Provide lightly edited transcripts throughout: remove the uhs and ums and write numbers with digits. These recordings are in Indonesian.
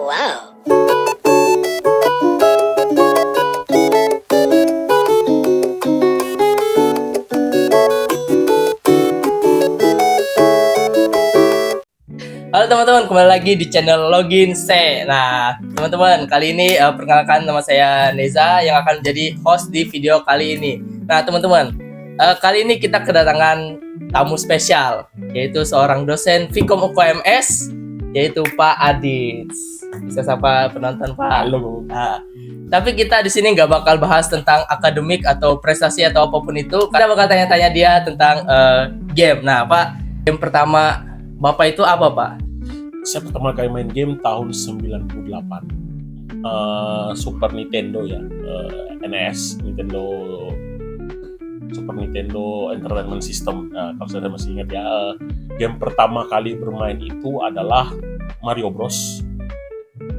Wow. Halo teman-teman, kembali lagi di channel Login Se. Nah, teman-teman, kali ini perkenalkan nama saya Neza yang akan menjadi host di video kali ini. Nah, teman-teman, kali ini kita kedatangan tamu spesial, yaitu seorang dosen Vkom UKMS, yaitu Pak Adit. Bisa sapa penonton, Pak. Halo. Nah, tapi kita di sini nggak bakal bahas tentang akademik atau prestasi atau apapun itu. Kita bakal tanya-tanya dia tentang game. Nah, Pak, game pertama Bapak itu apa, Pak? Saya pertama kali main game tahun 98. Super Nintendo ya. NES, Super Nintendo Entertainment System. Kalau saya masih ingat ya, game pertama kali bermain itu adalah Mario Bros.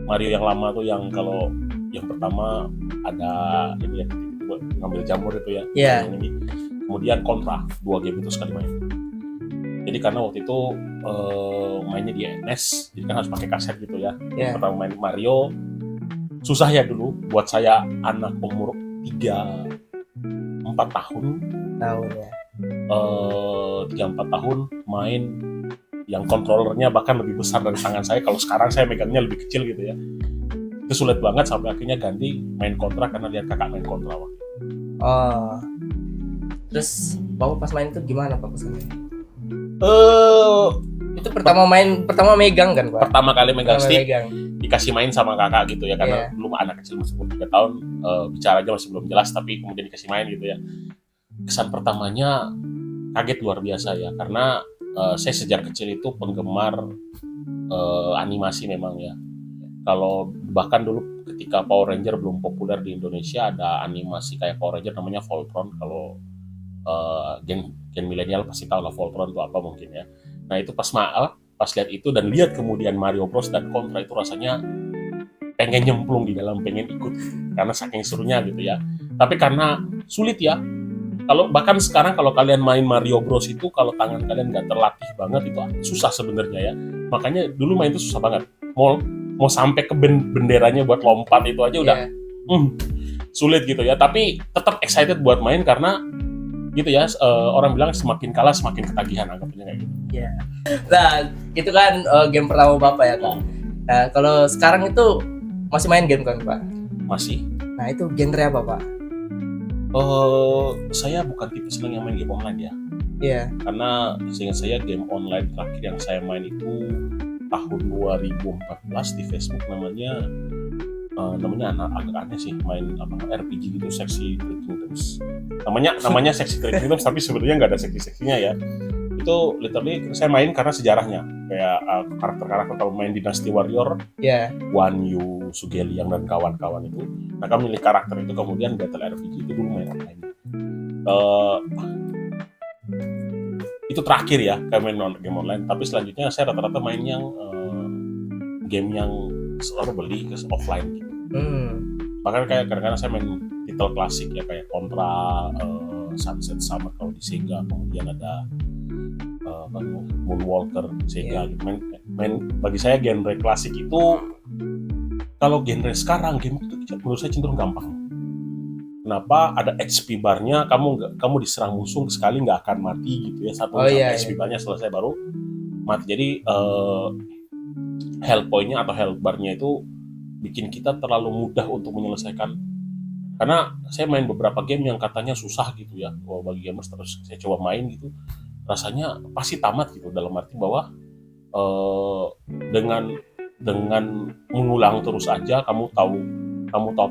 Mario yang lama tuh, yang kalau yang pertama ada ini ya, ngambil jamur itu ya. Iya. Kemudian Contra, 2 game itu sekali main. Jadi karena waktu itu mainnya di NES, jadi kan harus pakai kaset gitu ya. Yeah. Pertama main Mario, susah ya dulu buat saya, anak umur 3-4 tahun. Tahun ya. 3-4 tahun main yang kontrolernya bahkan lebih besar dari tangan saya. Kalau sekarang saya megangnya lebih kecil gitu ya. Itu sulit banget, sampai akhirnya ganti main Contra karena lihat kakak main Contra waktu. Oh. Terus Bapak pas main itu gimana, Pak, kesannya? Itu pertama megang kan, Pak? Pertama kali megang Pertama stick, megang. dikasih main sama kakak gitu ya, karena Yeah. belum anak kecil, masih umur 3 tahun, bicaranya masih belum jelas, tapi kemudian dikasih main gitu ya. Kesan pertamanya kaget luar biasa ya, karena saya sejak kecil itu penggemar animasi memang ya. Kalau bahkan dulu ketika Power Ranger belum populer di Indonesia, ada animasi kayak Power Ranger namanya Voltron. Kalau gen milenial pasti tahu lah Voltron itu apa mungkin ya. Nah itu pas lihat itu dan lihat kemudian Mario Bros dan Contra, itu rasanya pengen nyemplung di dalam, pengen ikut karena saking serunya gitu ya. Tapi karena sulit ya. Kalau bahkan sekarang kalau kalian main Mario Bros itu, kalau tangan kalian nggak terlatih banget, itu susah sebenarnya ya. Makanya dulu main itu susah banget. Mau sampai ke benderanya buat lompat itu aja udah sulit gitu ya. Tapi tetap excited buat main karena gitu ya, orang bilang semakin kalah semakin ketagihan, anggapnya kayak gitu. Iya. Nah, itu kan game pertama Bapak ya, Kak. Nah, kalau sekarang itu masih main game kan, Pak? Masih. Nah, itu genre apa, Pak? Saya bukan tipe senang yang main game online ya. Iya. Karena seingat saya game online terakhir yang saya main itu tahun 2014 di Facebook, namanya agak aneh sih, main RPG gitu, Sexy Kingdoms. Namanya Sexy Kingdoms tapi sebenarnya nggak ada seksi-seksinya ya. Itu literally saya main karena sejarahnya, kayak karakter-karakter kalau main Dynasty Warrior, Guan Yu, Sugeliang dan kawan-kawan itu. Nah, kami milih karakter itu, kemudian Battle RPG itu dulu main online. Itu terakhir ya, kayak main game online. Tapi selanjutnya saya rata-rata main yang game yang selalu beli ke offline gitu. Bahkan kayak kadang-kadang saya main titel klasik ya, kayak Contra, Sunset Summer kalau di Sega, kemudian ada Moonwalker Sega gitu. Main bagi saya genre klasik itu, kalau genre sekarang game itu menurut saya cenderung gampang. Kenapa? Ada HP barnya, kamu diserang musuh sekali nggak akan mati gitu ya, HP barnya selesai baru mati. Jadi health point-nya atau health bar-nya itu bikin kita terlalu mudah untuk menyelesaikan. Karena saya main beberapa game yang katanya susah gitu ya, bagi gamers, terus saya coba main gitu, rasanya pasti tamat gitu, dalam arti bahwa dengan mengulang terus aja, kamu tahu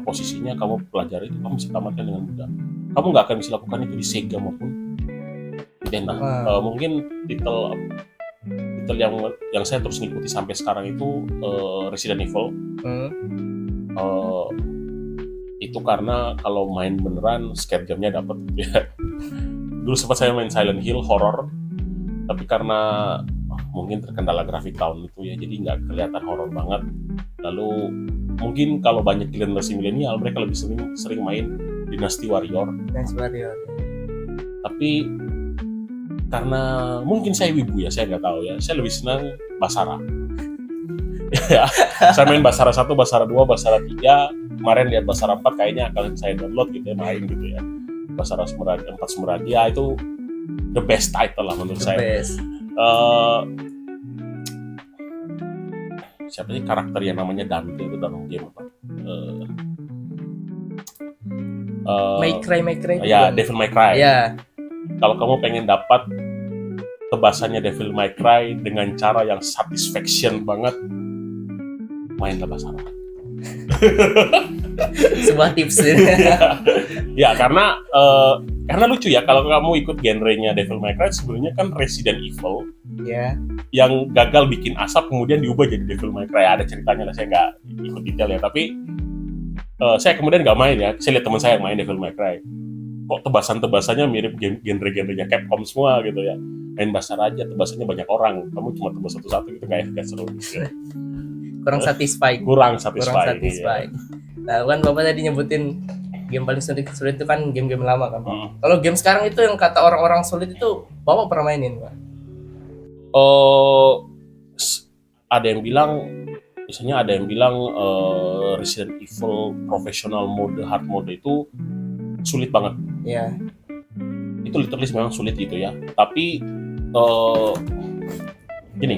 posisinya, kamu pelajari itu, kamu bisa tamatkan dengan mudah. Kamu nggak akan bisa lakukan itu di Sega maupun Nintendo. Mungkin titel yang saya terus ngikuti sampai sekarang itu Resident Evil. Itu karena kalau main beneran scare jam-nya dapet gitu ya. Dulu sempat saya main Silent Hill horror, tapi karena mungkin terkendala grafik tahun itu ya, jadi nggak kelihatan horror banget. Lalu mungkin kalau banyak generasi milenial, mereka lebih sering main Dynasty Warrior. Tapi karena mungkin saya wibu ya, saya nggak tahu ya, saya lebih senang Basara. Ya, saya main Basara 1, Basara 2, Basara 3. Kemarin lihat Basara 4 kayaknya akan saya download gitu ya, main gitu ya. Basara Semeradi 4 Semeradi ya, itu the best title lah menurut saya. Best. Siapa sih karakter yang namanya Dante itu dalam game apa? May Cry Ya, bukan? Devil May Cry. Ya, Kalau kamu pengen dapat tebasannya Devil May Cry dengan cara yang satisfaction banget, mainlah Basara. sebuah tips. Ya, karena lucu ya kalau kamu ikut genrenya Devil May Cry, sebenarnya kan Resident Evil Ya, yang gagal bikin asap kemudian diubah jadi Devil May Cry. Ada ceritanya lah, saya nggak ikut detail ya, tapi saya kemudian nggak main ya. Saya lihat teman saya yang main Devil May Cry, kok tebasannya mirip genre-genrenya Capcom semua gitu ya. Main Basara aja tebasannya banyak orang, kamu cuma tebas satu-satu gitu, nggak seru gitu ya. kurang satisfied. Kurang Kurang satisfying. satisfied. Nah, kan Bapak tadi nyebutin game paling sulit itu kan game-game lama kan. Iya. Kalau game sekarang itu yang kata orang-orang sulit itu Bapak pernah mainin, Pak? Ada yang bilang, misalnya ada yang bilang Resident Evil professional mode, hard mode itu sulit banget. Ya, Itu literally memang sulit gitu ya. Tapi gini,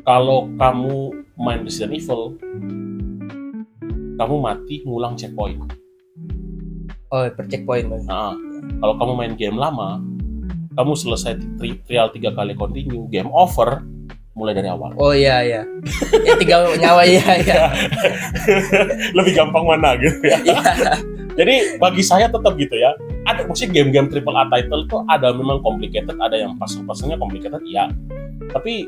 kalau kamu main Resident Evil, kamu mati ngulang checkpoint. oh per checkpoint, Pak. Nah, kalau kamu main game lama, kamu selesai trial 3 kali continue, game over, mulai dari awal. Oh iya ya. Ya 3 nyawa ya. Lebih gampang mana gitu ya. Iya. Jadi bagi saya tetap gitu ya. Ada maksudnya game-game triple A title tuh ada memang complicated, ada yang puzzle-puzzlenya complicated, iya. Tapi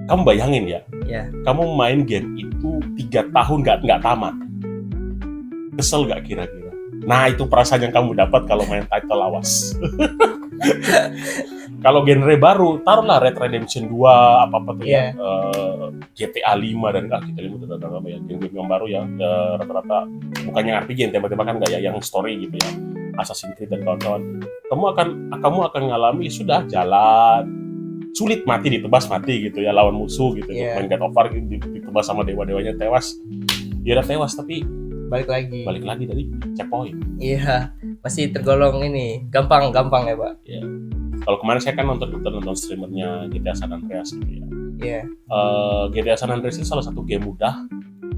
kamu bayangin ya, Ya. kamu main game itu 3 tahun nggak tamat. Kesel nggak kira-kira? Nah, itu perasaan yang kamu dapat kalau main title lawas. Kalau genre baru, taruhlah Red Redemption 2, apa-apa tuh Iya. ya, GTA 5 dan GTA 5 itu apa ya, game-game yang baru ya, rata-rata bukan yang RPG, yang tembak-tembakan kan nggak ya, yang story gitu ya, Assassin's Creed dan kawan-kawan. Kamu akan ngalami sudah jalan, sulit mati ditebas mati gitu ya, lawan musuh gitu, Iya. main God of War gitu, ditebas sama dewa-dewanya tewas, ya udah tewas tapi Balik lagi. balik lagi dari checkpoint. Iya, masih tergolong ini gampang ya, Pak. Kalau kemarin saya kan nonton streamernya GTA San Andreas gitu ya. Iya. GTA San Andreas itu salah satu game mudah,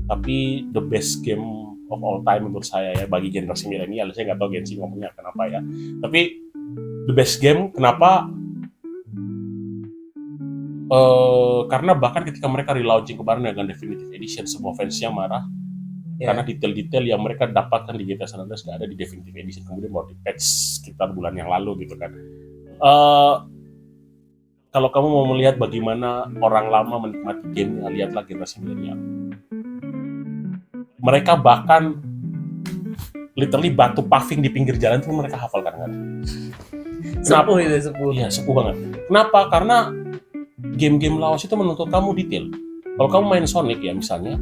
tapi the best game of all time menurut saya ya, bagi generasi milenial. Saya nggak tahu Gen Z ngomongnya kenapa ya. Tapi the best game kenapa? Karena bahkan ketika mereka relaunching kemarin dengan Definitive Edition, semua fansnya marah. Ya. Karena detail-detail yang mereka dapatkan di GTA San Andreas nggak ada di Definitive Edition, kemudian baru di patch sekitar bulan yang lalu gitu kan. Kalau kamu mau melihat bagaimana orang lama menikmati gamenya, lihatlah generasi milenial. Mereka bahkan literally batu paving di pinggir jalan itu mereka hafal kan? Sepuh itu, sepuh. Iya, sepuh banget. Kenapa? Karena game-game lawas itu menuntut kamu detail. Kalau kamu main Sonic ya misalnya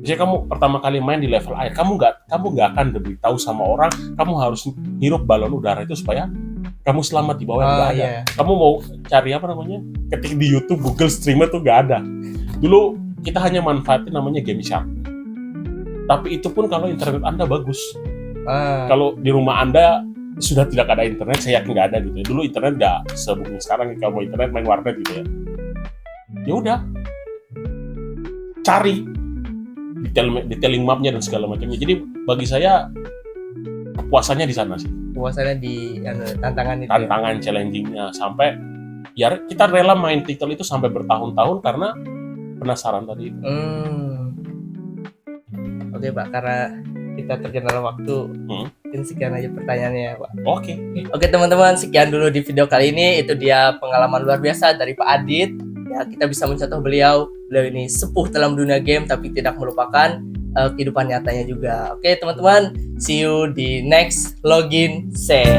kamu pertama kali main di level air, kamu nggak akan diberitahu sama orang, kamu harus hirup balon udara itu supaya kamu selamat di bawah, nggak ada. Iya. Kamu mau cari apa namanya? Ketik di YouTube, Google Streamer tuh nggak ada. Dulu kita hanya manfaatin namanya Game Shark. Tapi itu pun kalau internet Anda bagus. Kalau di rumah Anda sudah tidak ada internet, saya yakin nggak ada gitu. Dulu internet nggak se-booming sekarang. Kalau mau internet main warnet gitu ya. Ya udah, cari detailing mapnya dan segala macamnya. Jadi bagi saya puasanya di sana sih. Puasanya di tantangan itu. Tantangan challengingnya sampai ya kita rela main titel itu sampai bertahun-tahun karena penasaran tadi itu. Oke Pak, karena kita terkendala waktu, mungkin sekian aja pertanyaannya Pak. Oke. Oke teman-teman, sekian dulu di video kali ini. Itu dia pengalaman luar biasa dari Pak Adit. Ya, kita bisa mencontoh beliau ini sepuh dalam dunia game tapi tidak melupakan kehidupan nyatanya juga. Oke teman-teman, see you di next login set.